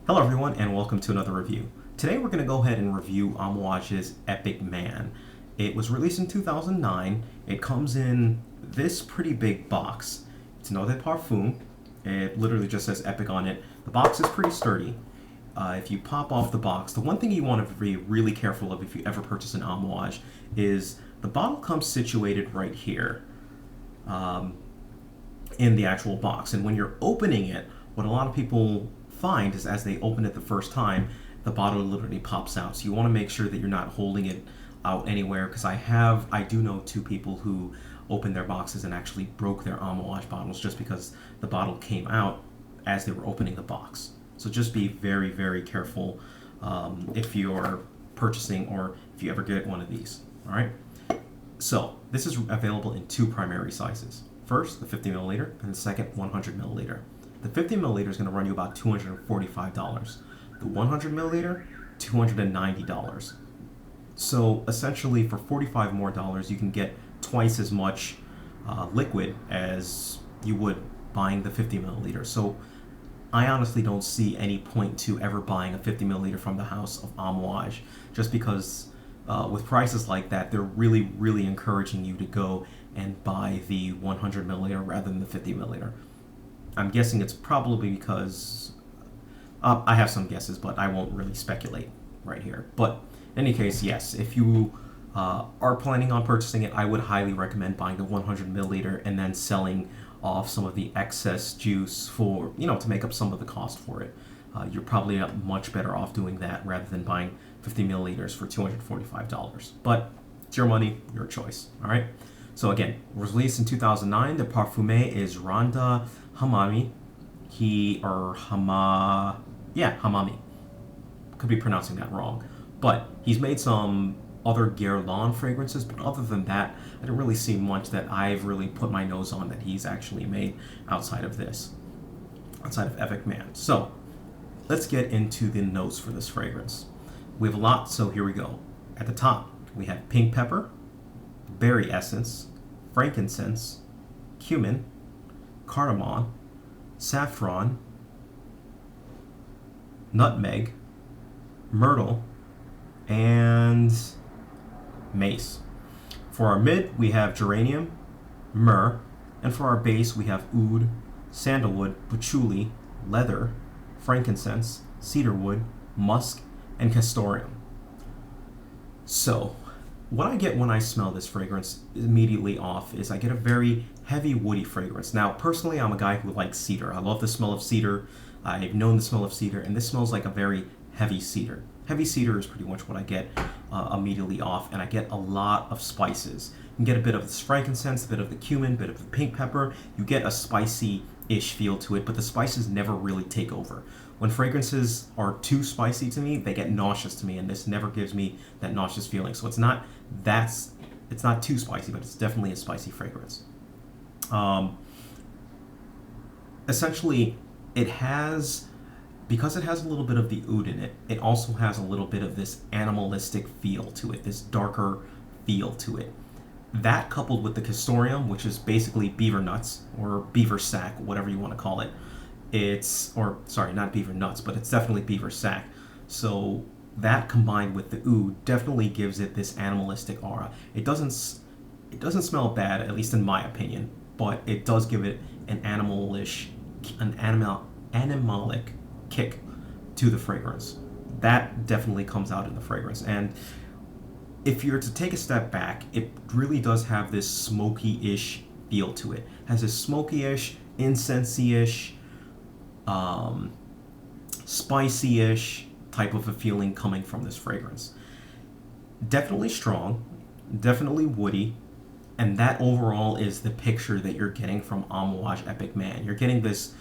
Hello everyone and welcome to another review. Today we're going to go ahead and review Amouage's Epic Man. It was released in 2009. It comes in this pretty big box. It's an eau de parfum. It literally just says Epic on it. The box is pretty sturdy. If you pop off the box, the one thing you want to be really careful of if you ever purchase an Amouage is the bottle comes situated right here in the actual box. And when you're opening it, what a lot of people find is as they open it the first time, the bottle literally pops out. So you want to make sure that you're not holding it out anywhere, because I do know two people who opened their boxes and actually broke their Amouage bottles just because the bottle came out as they were opening the box. So just be very, very careful if you're purchasing or if you ever get one of these. All right. So this is available in two primary sizes. First, the 50 milliliter, and the second, 100 milliliter. The 50 milliliter is going to run you about $245. The 100 milliliter, $290. So essentially, for $45 more, you can get twice as much liquid as you would buying the 50 milliliter. So I honestly don't see any point to ever buying a 50 milliliter from the house of Amouage, just because with prices like that, they're really, really encouraging you to go and buy the 100 milliliter rather than the 50 milliliter. I'm guessing it's probably because I have some guesses, but I won't really speculate right here. But in any case, yes, if you are planning on purchasing it, I would highly recommend buying the 100 milliliter and then selling off some of the excess juice for, to make up some of the cost for it. You're probably much better off doing that rather than buying 50 milliliters for $245. But it's your money, your choice. All right. So again, it was released in 2009. The parfumé is Randa Hamami. Hamami. Could be pronouncing that wrong. But he's made some other Guerlain fragrances, but other than that, I didn't really see much that I've really put my nose on that he's actually made outside of Epic Man. So let's get into the notes for this fragrance. We have a lot, so here we go. At the top, we have pink pepper, berry essence, frankincense, cumin, cardamom, saffron, nutmeg, myrtle, and mace. For our mid, we have geranium, myrrh, and for our base, we have oud, sandalwood, patchouli, leather, frankincense, cedarwood, musk, and castoreum. So, what I get when I smell this fragrance immediately off is I get a very heavy woody fragrance. Now, personally, I'm a guy who likes cedar. I love the smell of cedar. I've known the smell of cedar, and this smells like a very heavy cedar. Heavy cedar is pretty much what I get immediately off, and I get a lot of spices. You can get a bit of this frankincense, a bit of the cumin, a bit of the pink pepper. You get a spicy-ish feel to it, but the spices never really take over. When fragrances are too spicy to me, they get nauseous to me, and this never gives me that nauseous feeling. So it's not too spicy, but it's definitely a spicy fragrance. Essentially, because it has a little bit of the oud in it, it also has a little bit of this animalistic feel to it, this darker feel to it. That coupled with the castoreum, which is basically beaver nuts or beaver sac, whatever you want to call it. Not beaver nuts, but it's definitely beaver sac. So that combined with the oud definitely gives it this animalistic aura. It doesn't smell bad, at least in my opinion, but it does give it an animalic kick to the fragrance. That definitely comes out in the fragrance. And if you're to take a step back, it really does have this smoky-ish feel to it. It has this smoky-ish, incensey-ish, spicy-ish type of a feeling coming from this fragrance. Definitely strong, definitely woody, and that overall is the picture that you're getting from Amouage Epic Man. You're getting this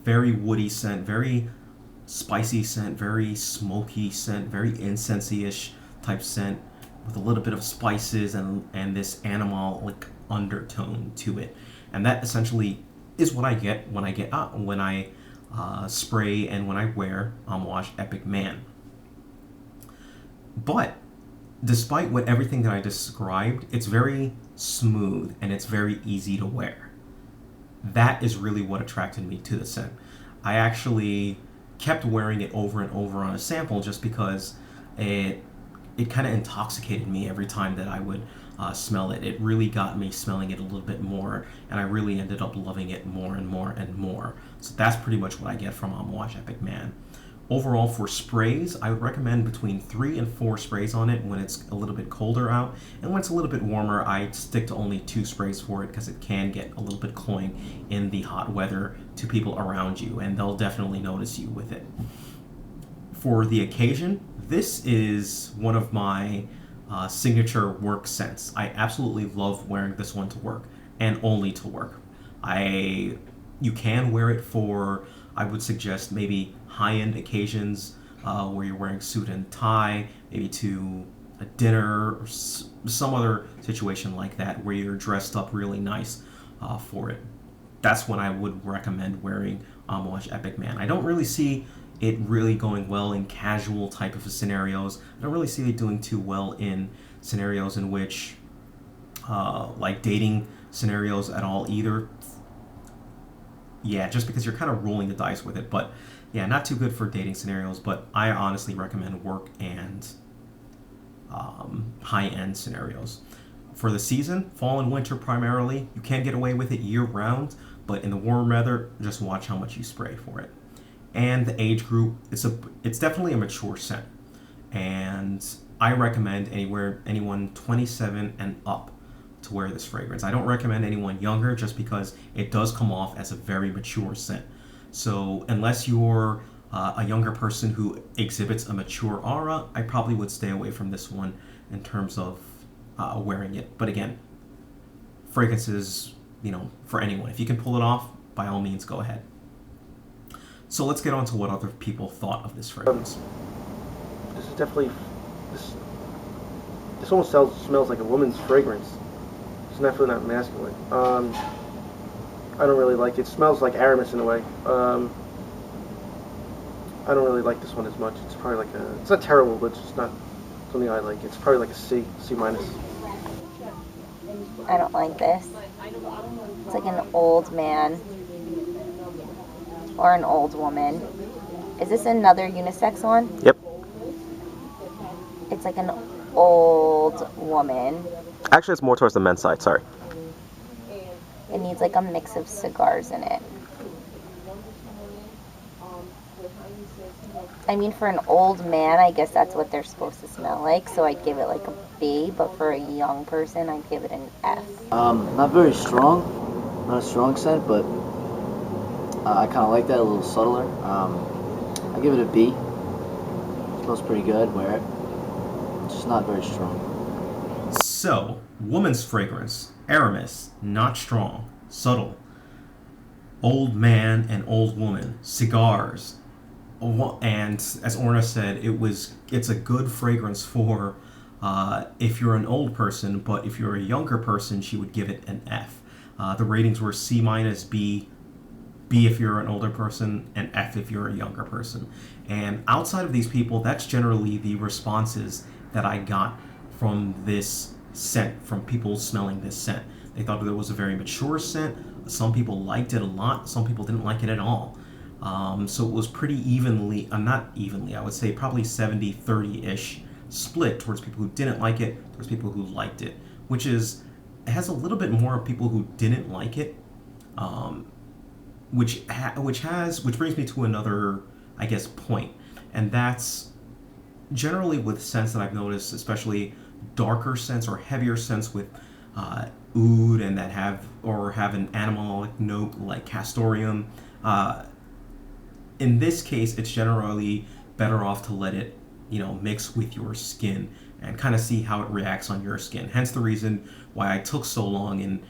very woody scent, very spicy scent, very smoky scent, very incensey-ish type scent with a little bit of spices and this animalic undertone to it. And that essentially is what I get when I spray and when I wear Amouage Epic Man. But despite everything that I described, it's very smooth and it's very easy to wear. That is really what attracted me to the scent. I actually kept wearing it over and over on a sample just because it kind of intoxicated me every time that I would smell it. It really got me smelling it a little bit more, and I really ended up loving it more and more and more. So that's pretty much what I get from Amouage Epic Man. Overall, for sprays, I would recommend between 3 and 4 sprays on it when it's a little bit colder out. And when it's a little bit warmer, I stick to only 2 sprays for it because it can get a little bit cloying in the hot weather to people around you, and they'll definitely notice you with it. For the occasion, this is one of my signature work scents. I absolutely love wearing this one to work, and only to work. You can wear it for, I would suggest, maybe high-end occasions where you're wearing suit and tie, maybe to a dinner or some other situation like that where you're dressed up really nice for it. That's when I would recommend wearing Amouage Epic Man. I don't really see it really going well in casual type of scenarios. I don't really see it doing too well in scenarios in which, like dating scenarios at all either. Yeah, just because you're kind of rolling the dice with it. But yeah, not too good for dating scenarios, but I honestly recommend work and high-end scenarios. For the season, fall and winter primarily, you can get away with it year-round, but in the warm weather, just watch how much you spray for it. And the age group, it's definitely a mature scent, and I recommend anyone 27 and up to wear this fragrance. I don't recommend anyone younger just because it does come off as a very mature scent. So unless you're a younger person who exhibits a mature aura, I probably would stay away from this one in terms of wearing it. But again, fragrances, for anyone. If you can pull it off, by all means, go ahead. So let's get on to what other people thought of this fragrance. This is definitely, this almost smells like a woman's fragrance. It's definitely not masculine. I don't really like it. It smells like Aramis in a way. I don't really like this one as much. It's probably like it's not terrible, but it's just not something I like. It's probably like a C minus. I don't like this. It's like an old man or an old woman. Is this another unisex one? Yep. It's like an old woman. Actually, it's more towards the men's side, sorry. It needs like a mix of cigars in it. I mean, for an old man, I guess that's what they're supposed to smell like, so I'd give it like a B, but for a young person, I'd give it an F. Not very strong, not a strong scent, but I kind of like that, a little subtler. I give it a B. It smells pretty good, wear it. It's just not very strong. So, woman's fragrance, Aramis, not strong, subtle. Old man and old woman, cigars. And as Orna said, it's a good fragrance for if you're an old person, but if you're a younger person, she would give it an F. The ratings were C minus, B if you're an older person, and F if you're a younger person. And outside of these people, that's generally the responses that I got from this scent, from people smelling this scent. They thought that it was a very mature scent. Some people liked it a lot. Some people didn't like it at all. So it was pretty evenly, not evenly, I would say probably 70-30-ish split towards people who didn't like it, towards people who liked it, which has a little bit more of people who didn't like it, which brings me to another, I guess, point, and that's generally with scents that I've noticed, especially darker scents or heavier scents with oud and that have an animalic note like castoreum. In this case, it's generally better off to let it, mix with your skin and kind of see how it reacts on your skin. Hence the reason why I took so long in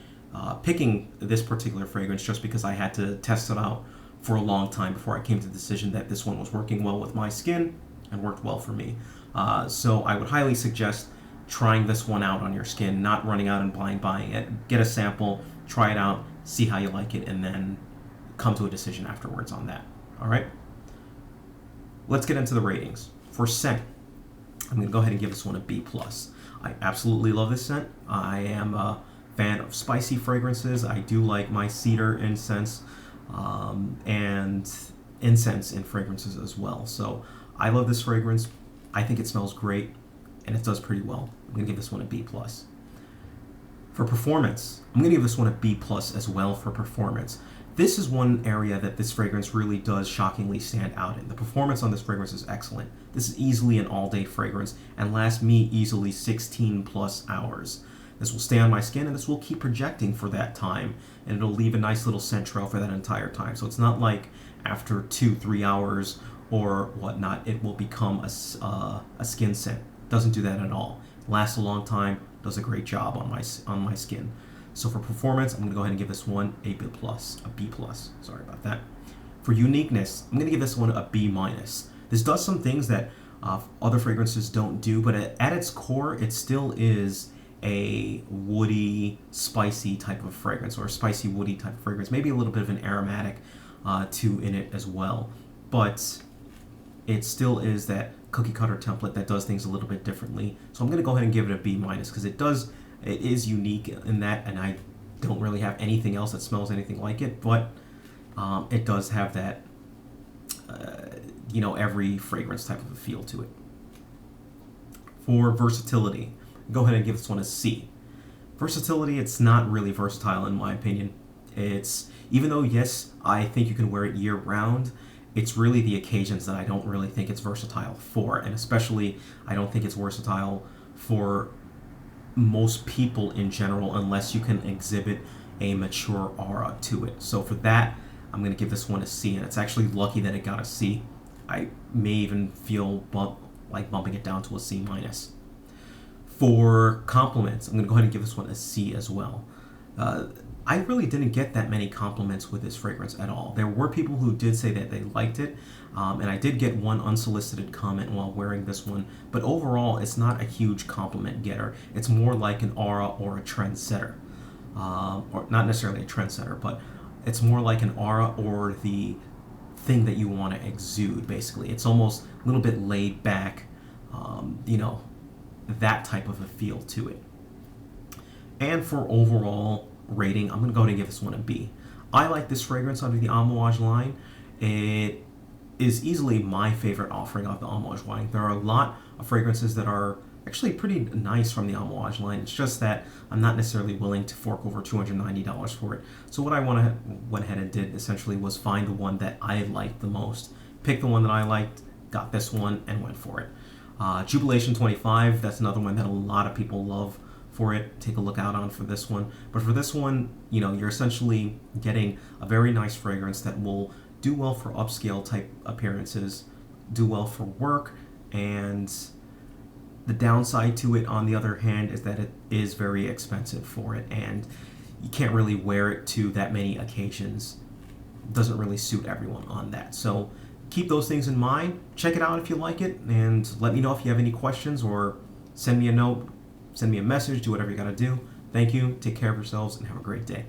picking this particular fragrance, just because I had to test it out for a long time before I came to the decision that this one was working well with my skin and worked well for me. So I would highly suggest trying this one out on your skin, not running out and blind buying it. Get a sample, try it out, see how you like it, and then come to a decision afterwards on that. All right, let's get into the ratings. For scent, I'm going to go ahead and give this one a B+. I absolutely love this scent. I am a fan of spicy fragrances. I do like my cedar incense, and incense and fragrances as well. So I love this fragrance. I think it smells great, and it does pretty well. I'm going to give this one a B+. For performance, I'm going to give this one a B+ as well for performance. This is one area that this fragrance really does shockingly stand out in. The performance on this fragrance is excellent. This is easily an all-day fragrance and lasts me easily 16+ hours. This will stay on my skin, and this will keep projecting for that time, and it'll leave a nice little scent trail for that entire time. So it's not like after 2-3 hours or whatnot, it will become a skin scent. Doesn't do that at all. Lasts a long time, does a great job on my skin. So for performance, I'm going to go ahead and give this one a B+. Sorry about that. For uniqueness, I'm going to give this one a B-. This does some things that other fragrances don't do, but at its core, it still is a woody, spicy type of fragrance, or a spicy, woody type of fragrance. Maybe a little bit of an aromatic in it as well. But it still is that cookie cutter template that does things a little bit differently. So I'm going to go ahead and give it a B- because it is unique in that, and I don't really have anything else that smells anything like it, but it does have that, every fragrance type of a feel to it. For versatility, go ahead and give this one a C. Versatility, it's not really versatile in my opinion. Even though, yes, I think you can wear it year round, it's really the occasions that I don't really think it's versatile for, and especially I don't think it's versatile for most people in general unless you can exhibit a mature aura to it. So for that, I'm going to give this one a C, and it's actually lucky that it got a C. I may even feel bumping it down to a C-. For compliments, I'm going to go ahead and give this one a C as well. I really didn't get that many compliments with this fragrance at all. There were people who did say that they liked it, and I did get one unsolicited comment while wearing this one, but overall it's not a huge compliment getter. It's more like an aura or a trendsetter. Or not necessarily a trendsetter, but it's more like an aura or the thing that you want to exude, basically. It's almost a little bit laid back, that type of a feel to it. And for overall rating, I'm going to go ahead and give this one a B. I like this fragrance under the Amouage line. It is easily my favorite offering of the Amouage line. There are a lot of fragrances that are actually pretty nice from the Amouage line. It's just that I'm not necessarily willing to fork over $290 for it. So what I went ahead and did essentially was find the one that I liked the most. Pick the one that I liked, got this one, and went for it. Jubilation 25, that's another one that a lot of people love for it. Take a look out on for this one. But for this one, you're essentially getting a very nice fragrance that will do well for upscale type appearances, do well for work, and the downside to it, on the other hand, is that it is very expensive for it, and you can't really wear it to that many occasions. It doesn't really suit everyone on that. So keep those things in mind. Check it out if you like it, and let me know if you have any questions, or send me a note, send me a message, do whatever you gotta do. Thank you, take care of yourselves, and have a great day.